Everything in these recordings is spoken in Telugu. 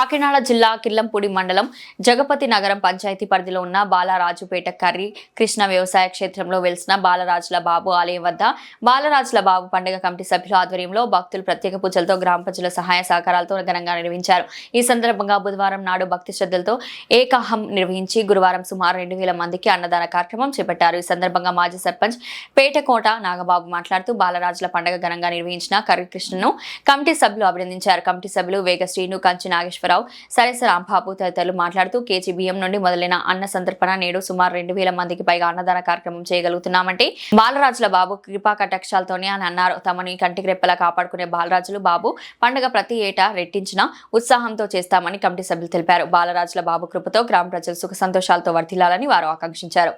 కాకినాడ జిల్లా కిల్లంపూడి మండలం జగపతి నగరం పంచాయతీ పరిధిలో ఉన్న బాలరాజుపేట కర్రీ కృష్ణ వ్యవసాయ క్షేత్రంలో వెలిసిన బాలరాజుల బాబు ఆలయం వద్ద బాలరాజుల బాబు పండుగ కమిటీ సభ్యుల ఆధ్వర్యంలో భక్తులు ప్రత్యేక పూజలతో గ్రామ ప్రజల సహాయ సహకారాలతో ఘనంగా నిర్వహించారు. ఈ సందర్భంగా బుధవారం నాడు భక్తి శ్రద్ధలతో ఏకాహం నిర్వహించి గురువారం సుమారు 2000 మందికి అన్నదాన కార్యక్రమం చేపట్టారు. ఈ సందర్భంగా మాజీ సర్పంచ్ పేటకోట నాగబాబు మాట్లాడుతూ బాలరాజుల పండుగ ఘనంగా నిర్వహించిన కర్రీ కృష్ణను కమిటీ సభ్యులు అభినందించారు. కమిటీ సభ్యులు వేగ శ్రీను, కంచి నాగేశ్వరరావు, సరేస రాంబాబు తదితరులు మాట్లాడుతూ కేజీ బియ్యం నుండి మొదలైన అన్న సంతర్పణ నేడు సుమారు 2000 మందికి పైగా అన్నదాన కార్యక్రమం చేయగలుగుతున్నామంటే బాలరాజుల బాబు కృపా కటాక్షాలతోనే అని అన్నారు. తమని కంటికి రెప్పలా కాపాడుకునే బాలరాజులు బాబు పండుగ ప్రతి ఏటా రెట్టించిన ఉత్సాహంతో చేస్తామని కమిటీ సభ్యులు తెలిపారు. బాలరాజుల బాబు కృపతో గ్రామ ప్రజలు సుఖ సంతోషాలతో వర్ధిల్లాలని వారు ఆకాంక్షించారు.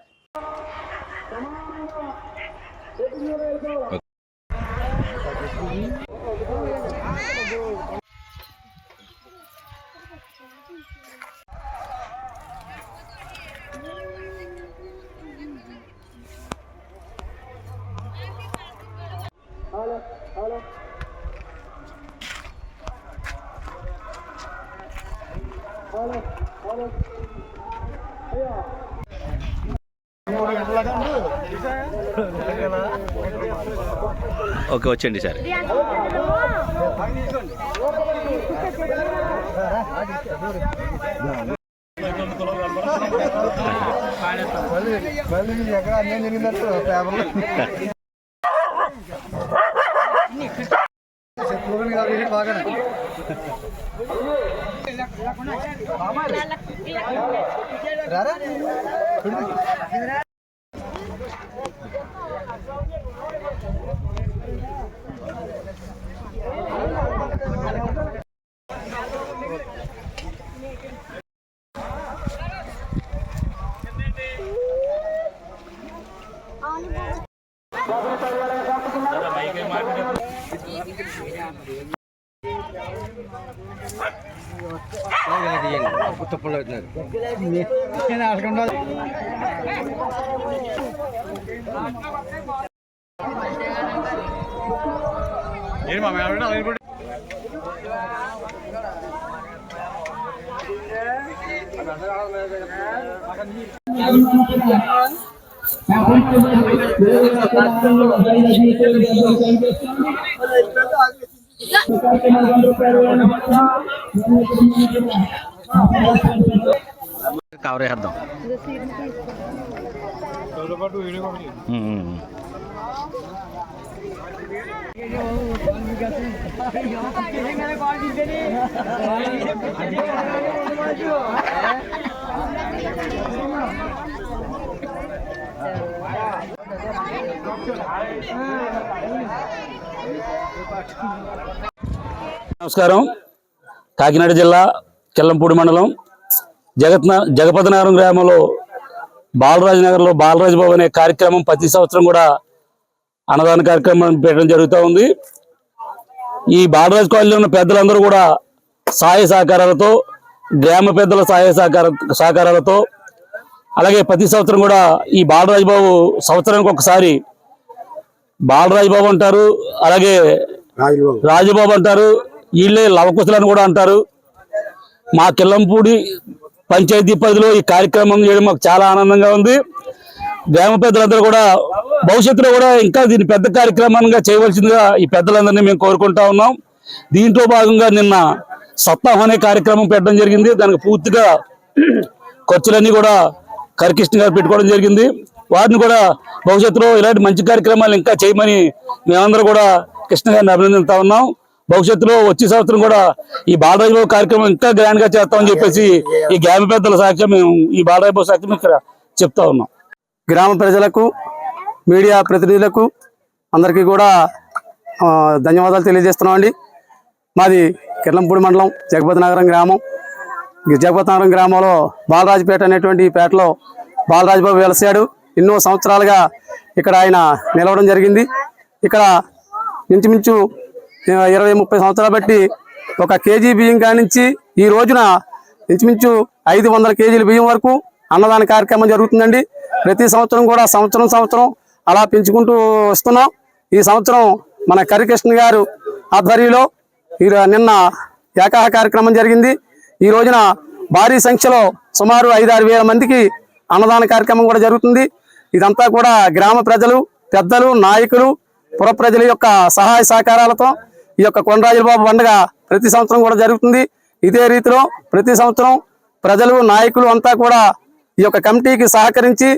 ఓకే, వచ్చండి సార్. కవర్ చేద్దాం. నమస్కారం. కాకినాడ జిల్లా కిల్లంపూడి మండలం జగపతి నగరం గ్రామంలో బాలరాజు నగర్లో బాలరాజు బాబు అనే కార్యక్రమం ప్రతి సంవత్సరం కూడా అన్నదాన కార్యక్రమం పెట్టడం జరుగుతూ ఉంది. ఈ బాలరాజు కాలనీలో ఉన్న పెద్దలందరూ కూడా సహాయ సహకారాలతో, గ్రామ పెద్దల సహాయ సహకారాలతో, అలాగే ప్రతి సంవత్సరం కూడా ఈ బాలరాజు బాబు సంవత్సరానికి ఒకసారి బాలరాజు బాబు అంటారు, అలాగే రాజుబాబు అంటారు, వీళ్ళే లవకుశలని కూడా అంటారు. మా కిల్లంపూడి పంచాయతీ పరిధిలో ఈ కార్యక్రమం చేయడం మాకు చాలా ఆనందంగా ఉంది. గ్రామ పెద్దలందరూ కూడా భవిష్యత్తులో కూడా ఇంకా దీన్ని పెద్ద కార్యక్రమంగా చేయవలసిందిగా ఈ పెద్దలందరినీ మేము కోరుకుంటా ఉన్నాం. దీంట్లో భాగంగా నిన్న సప్తాహం అనే కార్యక్రమం పెట్టడం జరిగింది. దానికి పూర్తిగా ఖర్చులన్నీ కూడా కరికృష్ణ గారు పెట్టుకోవడం జరిగింది. వాటిని కూడా భవిష్యత్తులో ఇలాంటి మంచి కార్యక్రమాలు ఇంకా చేయమని మేమందరూ కూడా కృష్ణ గారిని అభినందిస్తా ఉన్నాం. భవిష్యత్తులో వచ్చే సంవత్సరం కూడా ఈ బాలరాజు బాబు కార్యక్రమం ఇంకా గ్రాండ్ గా చేస్తామని చెప్పేసి ఈ గ్రామ పెద్దల సాక్ష్యం మేము ఈ బాలరాజు బాబు సాక్ష్యం ఇక్కడ చెప్తా ఉన్నాం. గ్రామ ప్రజలకు, మీడియా ప్రతినిధులకు అందరికీ కూడా ధన్యవాదాలు తెలియజేస్తున్నామండి. మాది కిల్లంపూడి మండలం జగపతి నగరం గ్రామం. జగపతి నగరం గ్రామంలో బాలరాజుపేట అనేటువంటి ఈ పేటలో బాలరాజు బాబు వెలసాడు. ఎన్నో సంవత్సరాలుగా ఇక్కడ ఆయన నిలవడం జరిగింది. ఇక్కడ ఇంచుమించు 20-30 సంవత్సరాలు బట్టి ఒక కేజీ బియ్యం కానించి ఈ రోజున ఇంచుమించు 500 కేజీల బియ్యం వరకు అన్నదాన కార్యక్రమం జరుగుతుందండి. ప్రతి సంవత్సరం కూడా సంవత్సరం అలా పెంచుకుంటూ వస్తున్నాం. ఈ సంవత్సరం మన కరికృష్ణ గారు ఆధ్వర్యంలో నిన్న ఏకాహ కార్యక్రమం జరిగింది. ఈ రోజున భారీ సంఖ్యలో సుమారు 5-6 వేల మందికి అన్నదాన కార్యక్రమం కూడా జరుగుతుంది. ఇదంతా కూడా గ్రామ ప్రజలు, పెద్దలు, నాయకులు, పుర ప్రజల యొక్క సహాయ సహకారాలతో ఈ యొక్క కొండరాజుల బాబు పండుగ ప్రతి సంవత్సరం కూడా జరుగుతుంది. ఇదే రీతిలో ప్రతి సంవత్సరం ప్రజలు, నాయకులు అంతా కూడా ఈ యొక్క కమిటీకి సహకరించి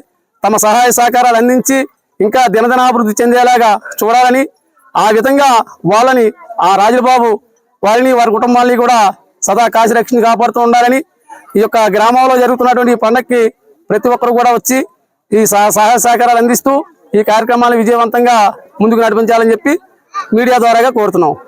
తమ సహాయ సహకారాలు అందించి ఇంకా దినదినాభివృద్ధి చెందేలాగా చూడాలని, ఆ విధంగా వాళ్ళని, ఆ రాజులబాబు వారిని, వారి కుటుంబాలని కూడా సదా కాశీరక్షణ కాపాడుతూ ఉండాలని, ఈ యొక్క గ్రామంలో జరుగుతున్నటువంటి ఈ పండగకి ప్రతి ఒక్కరు కూడా వచ్చి ఈ సహాయ సహకారాలు అందిస్తూ ఈ కార్యక్రమాలను విజయవంతంగా ముందుకు నడిపించాలని చెప్పి మీడియా ద్వారాగా కోరుతున్నాం.